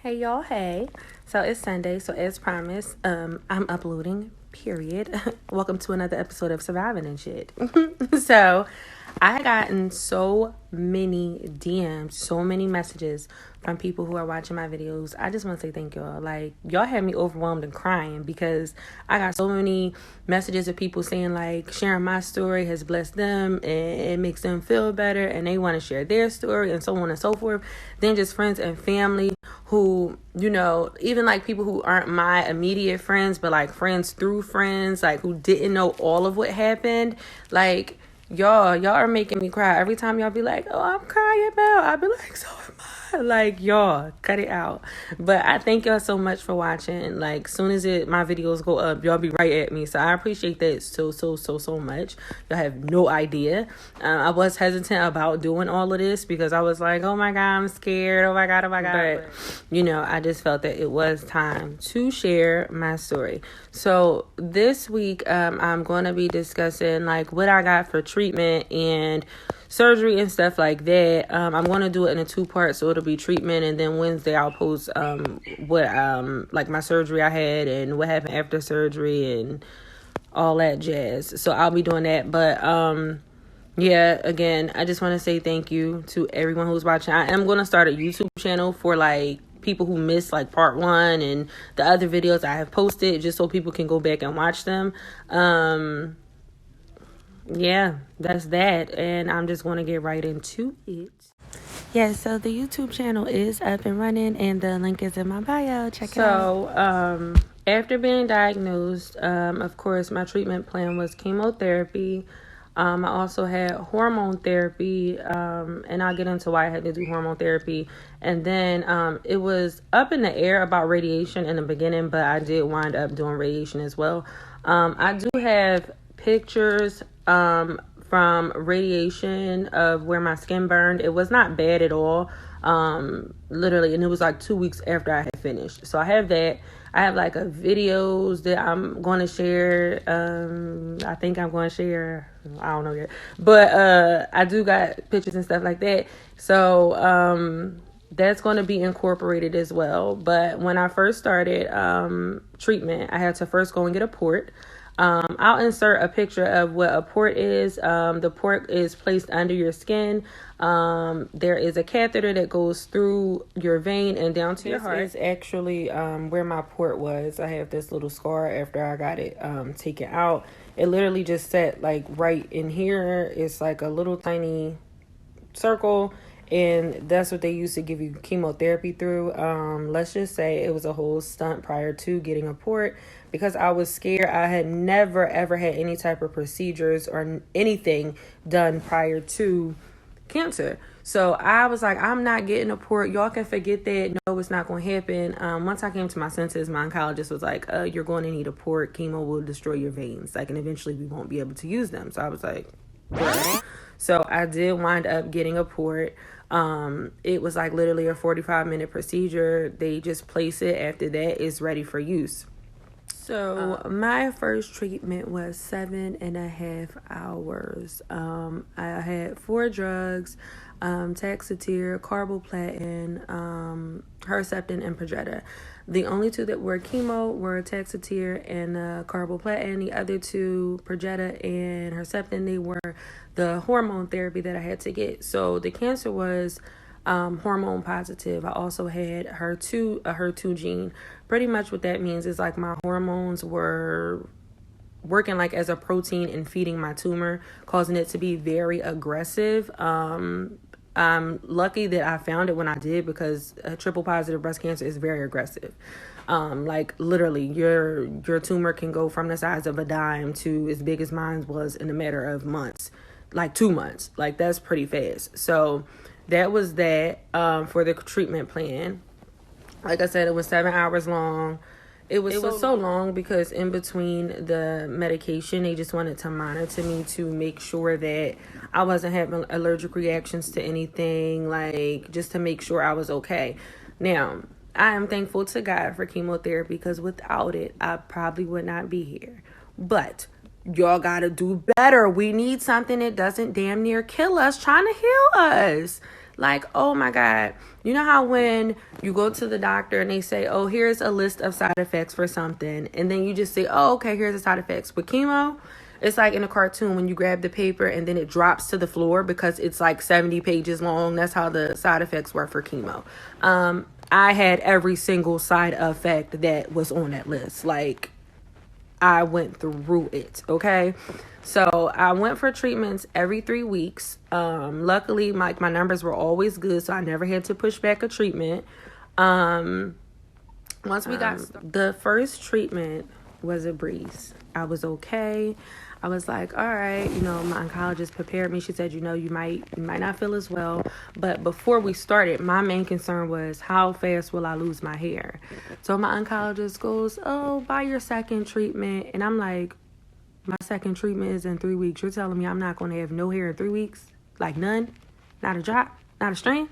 Hey y'all, hey. So it's Sunday, so as promised, I'm uploading, period. Welcome to another episode of Surviving and Shit. So I gotten so many DMs, so many messages from people who are watching my videos. I just want to say thank y'all. Like, y'all had me overwhelmed and crying because I got so many messages of people saying, like, sharing my story has blessed them and it makes them feel better and they want to share their story and so on and so forth. Then just friends and family who, you know, even like people who aren't my immediate friends, but like friends through friends, like who didn't know all of what happened. Like, y'all are making me cry. Every time y'all be like, oh, I'm crying now, I'll be like, so am I. Like, y'all, cut it out. But I thank y'all so much for watching. Like, soon as my videos go up, y'all be right at me. So I appreciate that so much. Y'all have no idea. I was hesitant about doing all of this because I was like, oh my God, I'm scared. Oh my God. But, you know, I just felt that it was time to share my story. So this week, I'm going to be discussing like what I got for treatment and surgery and stuff like that. I'm going to do it in a 2-part, so it'll be treatment, and then Wednesday I'll post what like my surgery I had and what happened after surgery and all that jazz. So I'll be doing that. But yeah, again, I just want to say thank you to everyone who's watching. I am going to start a YouTube channel for like people who missed like part 1 and the other videos I have posted, just so people can go back and watch them. Yeah, that's that. And I'm just going to get right into it. Yeah, so the YouTube channel is up and running and the link is in my bio. Check it out. So, after being diagnosed, of course, my treatment plan was chemotherapy. I also had hormone therapy, and I'll get into why I had to do hormone therapy. And then it was up in the air about radiation in the beginning, but I did wind up doing radiation as well. I do have pictures from radiation of where my skin burned. It was not bad at all, literally, and it was like 2 weeks after I had finished. So I have that. I have like a videos that I'm going to share. I think I'm going to share. I don't know yet, but I do got pictures and stuff like that. So that's going to be incorporated as well. But when I first started treatment, I had to first go and get a port. I'll insert a picture of what a port is. The port is placed under your skin. There is a catheter that goes through your vein and down to your heart. This is actually where my port was. I have this little scar after I got it taken out. It literally just sat like right in here. It's like a little tiny circle. And that's what they used to give you chemotherapy through. Let's just say it was a whole stunt prior to getting a port because I was scared. I had never, ever had any type of procedures or anything done prior to cancer. So I was like, I'm not getting a port. Y'all can forget that. No, it's not going to happen. Once I came to my senses, my oncologist was like, you're going to need a port. Chemo will destroy your veins. Like, and eventually we won't be able to use them. So I was like, what? So I did wind up getting a port. It was like literally a 45-minute procedure. They just place it. After that, it's ready for use. So my first treatment was 7.5 hours. I had 4 drugs, Taxotere, Carboplatin, Herceptin, and Perjeta. The only 2 that were chemo were Taxotere and Carboplatin. The other 2, Perjeta and Herceptin, they were the hormone therapy that I had to get. So the cancer was hormone positive. I also had a HER2 gene. Pretty much what that means is like my hormones were working like as a protein and feeding my tumor, causing it to be very aggressive. I'm lucky that I found it when I did because triple positive breast cancer is very aggressive. Like literally your tumor can go from the size of a dime to as big as mine was in a matter of months, like 2 months. Like that's pretty fast. So that was that for the treatment plan. Like I said, it was 7 hours long. It was so long because in between the medication, they just wanted to monitor me to make sure that I wasn't having allergic reactions to anything, like just to make sure I was okay. Now, I am thankful to God for chemotherapy because without it, I probably would not be here. But y'all gotta do better. We need something that doesn't damn near kill us trying to heal us. Like, oh my God. You know how when you go to the doctor and they say, oh, here's a list of side effects for something. And then you just say, oh, okay, here's the side effects. With chemo, it's like in a cartoon when you grab the paper and then it drops to the floor because it's like 70 pages long. That's how the side effects were for chemo. I had every single side effect that was on that list. Like, I went through it, okay? So I went for treatments every 3 weeks. Luckily, my numbers were always good, so I never had to push back a treatment. Once we got the first treatment was a breeze. I was okay. I was like, all right, my oncologist prepared me. She said, you might not feel as well. But before we started, my main concern was how fast will I lose my hair? So my oncologist goes, oh, by your second treatment. And I'm like, my second treatment is in 3 weeks. You're telling me I'm not going to have no hair in 3 weeks? Like none? Not a drop? Not a strand?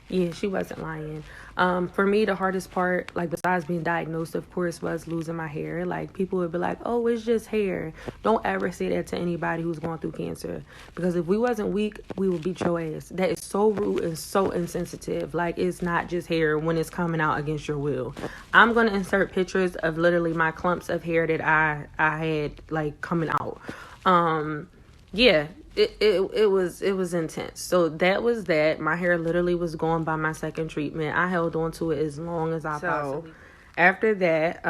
Yeah, she wasn't lying. For me, the hardest part, like besides being diagnosed, of course, was losing my hair. Like people would be like, oh, it's just hair. Don't ever say that to anybody who's going through cancer. Because if we wasn't weak, we would beat your ass. That is so rude and so insensitive. Like it's not just hair when it's coming out against your will. I'm going to insert pictures of literally my clumps of hair that I had like coming out. Yeah. It was intense. So that was that. My hair literally was gone by my second treatment. I held on to it as long as I possibly. After that,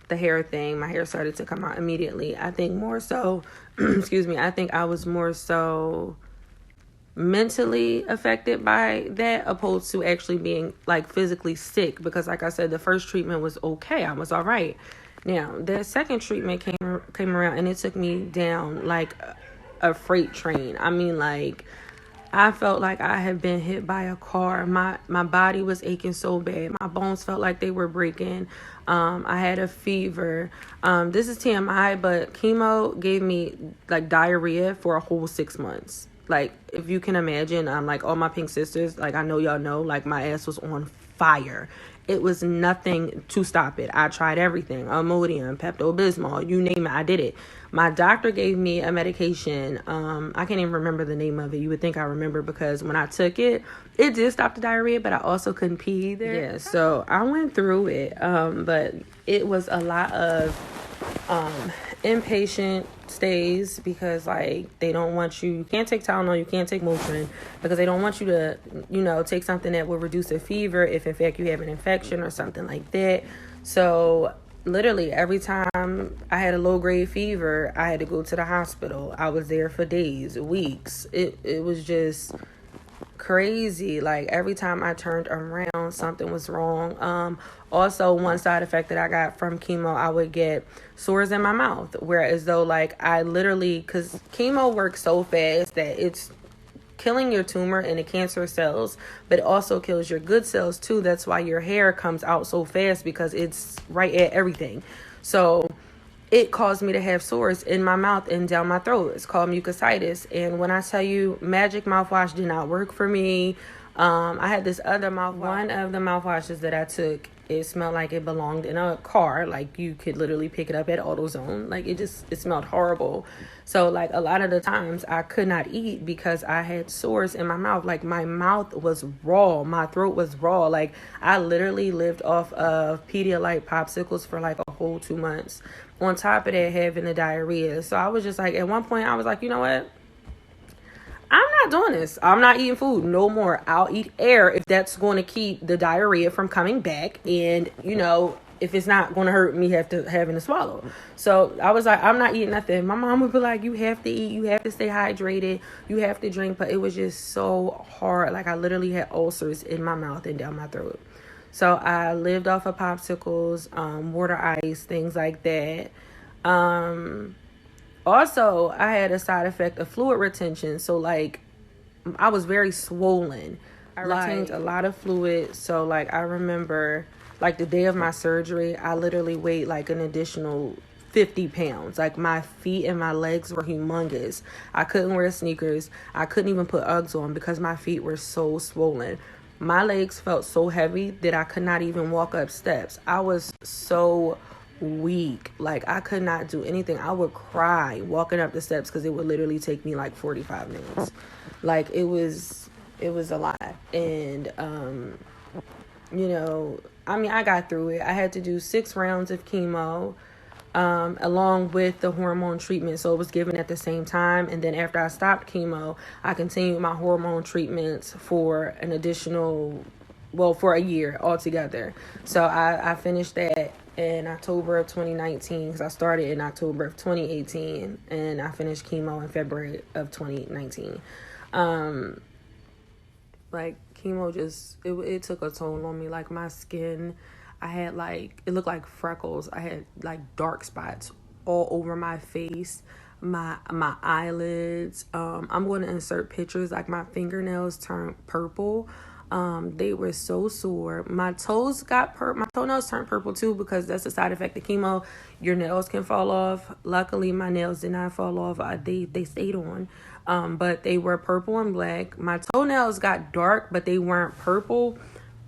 the hair thing, my hair started to come out immediately. I think more so, excuse me, I think I was more so mentally affected by that opposed to actually being like physically sick, because like I said, the first treatment was okay. I was all right. Now, the second treatment came around and it took me down like a freight train. I mean, like I felt like I had been hit by a car. My body was aching so bad. My bones felt like they were breaking. I had a fever. This is TMI, but chemo gave me like diarrhea for a whole 6 months. Like if you can imagine, like all my pink sisters, like I know y'all know, like my ass was on fire. It was nothing to stop it. I tried everything. Imodium, Pepto-Bismol, you name it, I did it. My doctor gave me a medication. I can't even remember the name of it. You would think I remember because when I took it, it did stop the diarrhea, but I also couldn't pee either. Yeah, so I went through it. But it was a lot of inpatient stays because like they don't want you can't take Tylenol, you can't take Motrin because they don't want you to take something that will reduce a fever if in fact you have an infection or something like that. So literally every time I had a low grade fever, I had to go to the hospital. I was there for days, weeks. It was just crazy. Like every time I turned around, something was wrong. Also, one side effect that I got from chemo, I would get sores in my mouth, whereas though like I literally, because chemo works so fast that it's killing your tumor and the cancer cells, but it also kills your good cells too. That's why your hair comes out so fast, because it's right at everything. So it caused me to have sores in my mouth and down my throat. It's called mucositis. And when I tell you, magic mouthwash did not work for me. I had this other mouthwash. One of the mouthwashes that I took, it smelled like it belonged in a car. Like you could literally pick it up at AutoZone. Like it smelled horrible. So like a lot of the times I could not eat because I had sores in my mouth. Like my mouth was raw. My throat was raw. Like I literally lived off of Pedialyte popsicles for like a whole 2 months. On top of that, having the diarrhea. So I was just like, at one point I was like, you know what? I'm not doing this. I'm not eating food no more. I'll eat air if that's going to keep the diarrhea from coming back. And, if it's not going to hurt me having to swallow. So I was like, I'm not eating nothing. My mom would be like, you have to eat. You have to stay hydrated. You have to drink. But it was just so hard. Like I literally had ulcers in my mouth and down my throat. So I lived off of popsicles, water ice, things like that. Also, I had a side effect of fluid retention. So, like, I was very swollen. I retained a lot of fluid. So, like, I remember, like, the day of my surgery, I literally weighed, like, an additional 50 pounds. Like, my feet and my legs were humongous. I couldn't wear sneakers. I couldn't even put Uggs on because my feet were so swollen. My legs felt so heavy that I could not even walk up steps. I was so weak. Like I could not do anything. I would cry walking up the steps because it would literally take me like 45 minutes. Like it was It was a lot. And, I got through it. I had to do 6 rounds of chemo, along with the hormone treatment. So it was given at the same time. And then after I stopped chemo, I continued my hormone treatments for an additional, for a year altogether. So I finished that in October of 2019, because I started in October of 2018, and I finished chemo in February of 2019. Chemo just, it took a toll on me. Like, my skin, I had it looked like freckles. I had dark spots all over my face, my eyelids. I'm going to insert pictures. Like, my fingernails turned purple. They were so sore. My toes my toenails turned purple too, because that's a side effect of chemo. Your nails can fall off. Luckily, my nails did not fall off. They stayed on. But they were purple and black. My toenails got dark, but they weren't purple.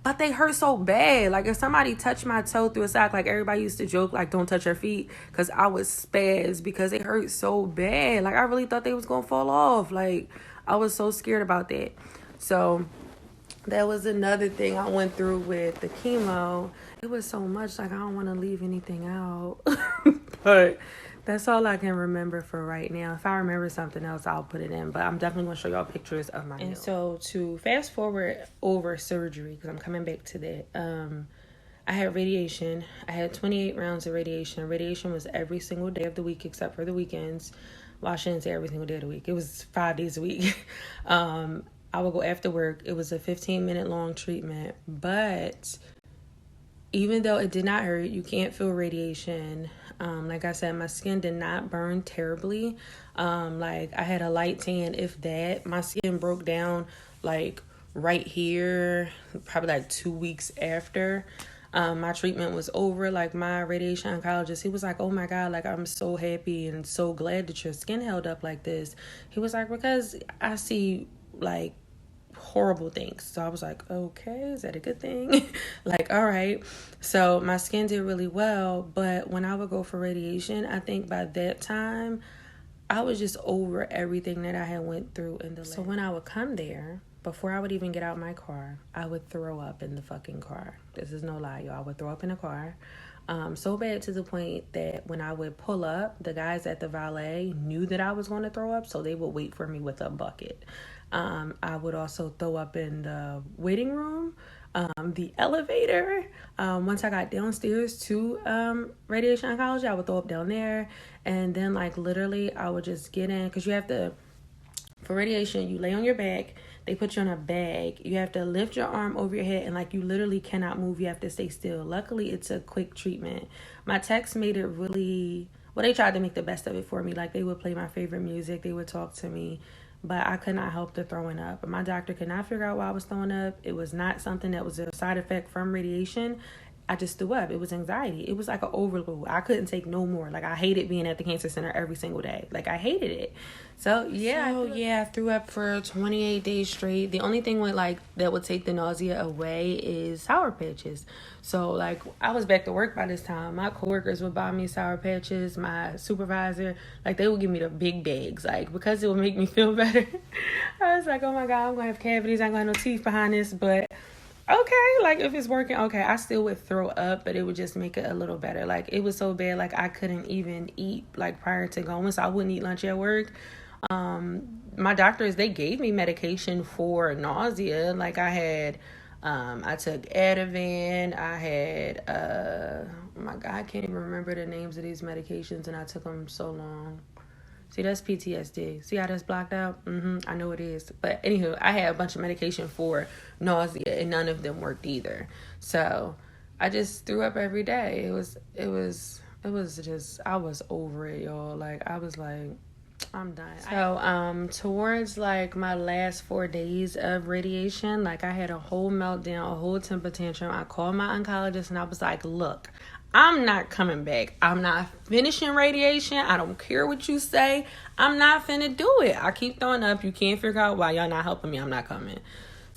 But they hurt so bad. Like, if somebody touched my toe through a sock, like, everybody used to joke, like, don't touch your feet, because I would spaz because it hurt so bad. Like, I really thought they was going to fall off. Like, I was so scared about that. So that was another thing I went through with the chemo. It was so much, like, I don't want to leave anything out. But that's all I can remember for right now. If I remember something else, I'll put it in. But I'm definitely going to show y'all pictures of my nails. And so to fast forward over surgery, because I'm coming back to that, I had radiation. I had 28 rounds of radiation. Radiation was every single day of the week except for the weekends. Well, I shouldn't say every single day of the week. It was 5 days a week. I would go after work. It was a 15-minute long treatment. But even though it did not hurt, you can't feel radiation. Like I said, my skin did not burn terribly. I had a light tan, if that. My skin broke down right here, probably 2 weeks after my treatment was over. Like, my radiation oncologist, he was like, oh my God, like, I'm so happy and so glad that your skin held up like this. He was like, because I see horrible things. So I was like, okay, is that a good thing? All right. So my skin did really well, but when I would go for radiation, I think by that time I was just over everything that I had went through in the lab. So when I would come there, before I would even get out my car, I would throw up in the fucking car. This is no lie, y'all. I would throw up in the car. So bad to the point that when I would pull up, the guys at the valet knew that I was going to throw up, so they would wait for me with a bucket. I would also throw up in the waiting room, the elevator. Once I got downstairs to radiation oncology, I would throw up down there. And then literally I would just get in, because you have to, for radiation, you lay on your back. They put you on a bag. You have to lift your arm over your head, and you literally cannot move. You have to stay still. Luckily, it's a quick treatment. My techs made it really, they tried to make the best of it for me. They would play my favorite music. They would talk to me, but I could not help the throwing up. My doctor could not figure out why I was throwing up. It was not something that was a side effect from radiation. I just threw up. It was anxiety. It was like an overload. I couldn't take no more. I hated being at the cancer center every single day. I hated it. So I threw up for 28 days straight. The only thing that would take the nausea away is Sour Patches. So I was back to work by this time. My coworkers would buy me Sour Patches. My supervisor, they would give me the big bags, because it would make me feel better. I was like, oh my God, I'm gonna have cavities. I ain't gonna have no teeth behind this, but okay, if it's working, okay. I still would throw up, but it would just make it a little better. It was so bad, I couldn't even eat prior to going, so I wouldn't eat lunch at work. My doctors, they gave me medication for nausea. I took Ativan. I had oh my God, I can't even remember the names of these medications, and I took them so long. See, that's PTSD. See how that's blocked out? I know it is. But anywho, I had a bunch of medication for nausea, and none of them worked either. So I just threw up every day. It was just, I was over it, y'all. I was like, I'm done. So towards my last 4 days of radiation, I had a whole meltdown, a whole temper tantrum. I called my oncologist and I was like, look, I'm not coming back. I'm not finishing radiation. I don't care what you say. I'm not finna do it. I keep throwing up. You can't figure out why y'all not helping me. I'm not coming.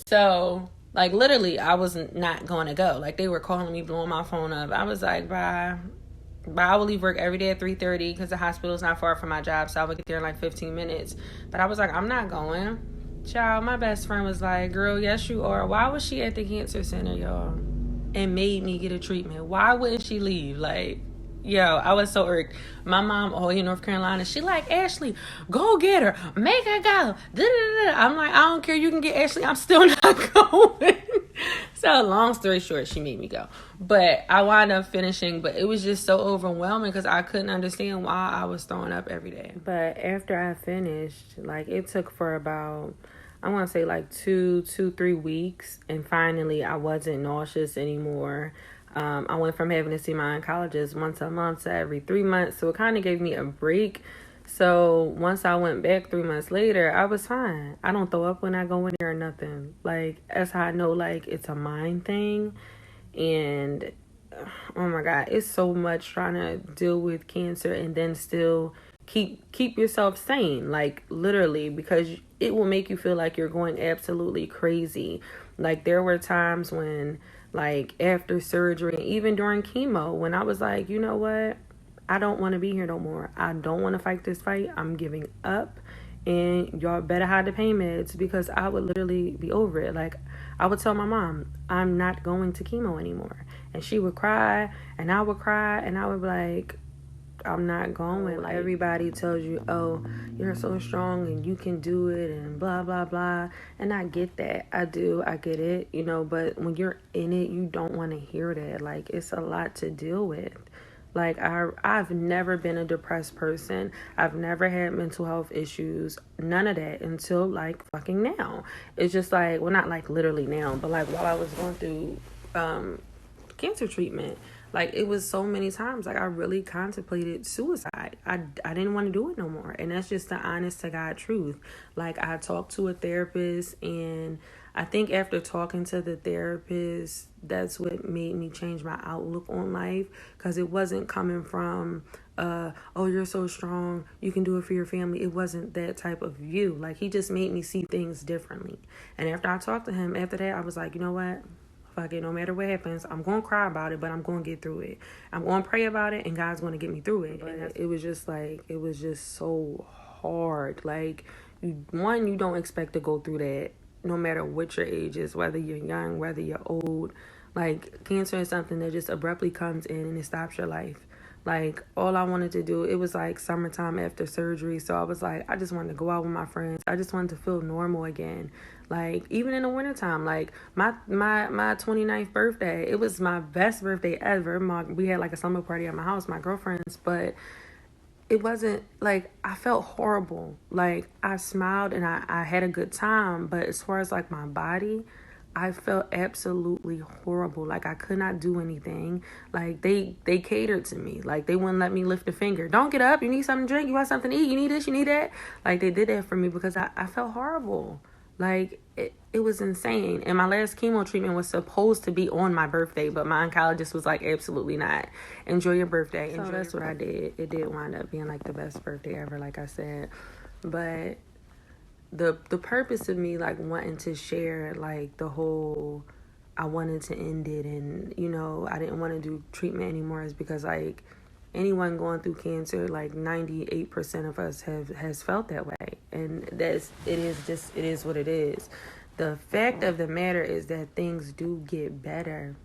So, literally, I was not going to go. They were calling me, blowing my phone up. I was like, bye. I would leave work every day at 3:30 because the hospital is not far from my job. So I would get there in 15 minutes. But I was like, I'm not going. Child, my best friend was like, girl, yes, you are. Why was she at the cancer center, y'all? And made me get a treatment. Why wouldn't she leave? Like, yo, I was so irked. My mom, all in North Carolina, she like, Ashley, go get her. Make her go. Da-da-da-da. I'm like, I don't care. You can get Ashley. I'm still not going. So, long story short, she made me go. But I wound up finishing. But it was just so overwhelming because I couldn't understand why I was throwing up every day. But after I finished, like, it took for about, I want to say like 3 weeks. And finally, I wasn't nauseous anymore. I went from having to see my oncologist once a month to every 3 months. So it kind of gave me a break. So once I went back 3 months later, I was fine. I don't throw up when I go in there or nothing. Like, that's how I know, like, it's a mind thing. And, oh my God, it's so much trying to deal with cancer and then still keep yourself sane. Like, literally, because it will make you feel like you're going absolutely crazy. Like, there were times when, like, after surgery, and even during chemo, when I was like, you know what? I don't want to be here no more. I don't want to fight this fight. I'm giving up. And y'all better hide the pain meds, because I would literally be over it. Like, I would tell my mom, I'm not going to chemo anymore. And she would cry, and I would cry, and I would be like, I'm not going. Like, everybody tells you, oh, you're so strong and you can do it and blah, blah, blah. And I get that. I do. I get it, you know, but when you're in it, you don't want to hear that. Like, it's a lot to deal with. Like, I've never been a depressed person. I've never had mental health issues. None of that until, like, fucking now. It's just like, well, not like literally now, but like while I was going through cancer treatment, like, it was so many times, like, I really contemplated suicide. I didn't want to do it no more. And that's just the honest to God truth. Like, I talked to a therapist, and I think after talking to the therapist, that's what made me change my outlook on life. Because it wasn't coming from, oh, you're so strong, you can do it for your family. It wasn't that type of view. Like, he just made me see things differently. And after I talked to him, after that, I was like, you know what? Fuck it, no matter what happens, I'm going to cry about it, but I'm going to get through it. I'm going to pray about it, and God's going to get me through it. But it was just like, it was just so hard. Like, you don't expect to go through that, no matter what your age is, whether you're young, whether you're old. Like, cancer is something that just abruptly comes in and it stops your life. Like, all I wanted to do, it was like summertime after surgery. So I was like, I just wanted to go out with my friends. I just wanted to feel normal again. Like, even in the wintertime, like my 29th birthday, it was my best birthday ever. We had like a slumber party at my house, my girlfriends, but it wasn't like, I felt horrible. Like, I smiled and I had a good time, but as far as like my body, I felt absolutely horrible. Like, I could not do anything. Like, they catered to me. Like, they wouldn't let me lift a finger. Don't get up. You need something to drink. You want something to eat. You need this. You need that. Like, they did that for me because I felt horrible. Like, it was insane. And my last chemo treatment was supposed to be on my birthday, but my oncologist was like, absolutely not. Enjoy your birthday. So that's what I did. It did wind up being like the best birthday ever, like I said. But the purpose of me, like, wanting to share, like, the whole, I wanted to end it, and, you know, I didn't want to do treatment anymore, is because, like, anyone going through cancer, like, 98% of us has felt that way. And it is what it is. The fact of the matter is that things do get better.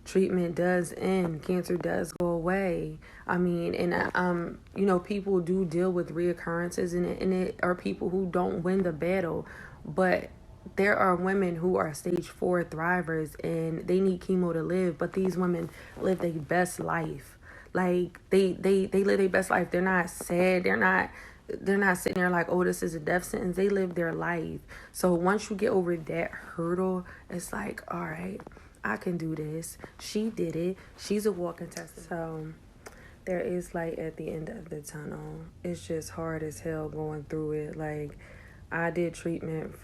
Treatment does end. Cancer does go away. I mean, and you know, people do deal with reoccurrences, and it are people who don't win the battle, but there are women who are stage 4 thrivers, and they need chemo to live, but these women live their best life. Like, they live their best life. They're not sad. They're not sitting there like, oh, this is a death sentence. They live their life. So once you get over that hurdle, it's like, all right, I can do this. She did it. She's a walking testament. So there is light at the end of the tunnel. It's just hard as hell going through it. Like, I did treatment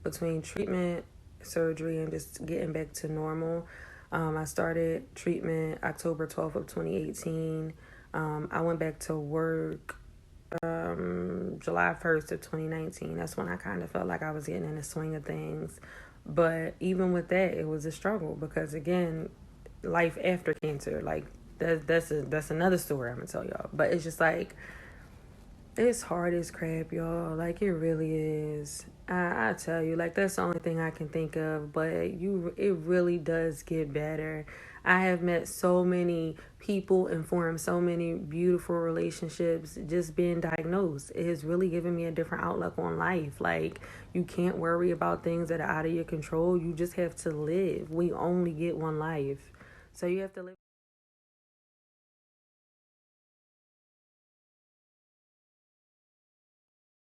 between treatment, surgery, and just getting back to normal. I started treatment October 12th of 2018. I went back to work July 1st of 2019. That's when I kind of felt like I was getting in the swing of things. But even with that, it was a struggle, because, again, life after cancer, like, that's another story I'm gonna tell y'all. But it's just like, It's hard as crap, y'all. Like, it really is. I tell you, like, that's the only thing I can think of. But it really does get better. I have met so many people and formed so many beautiful relationships just being diagnosed. It has really given me a different outlook on life. Like, you can't worry about things that are out of your control. You just have to live. We only get one life. So you have to live.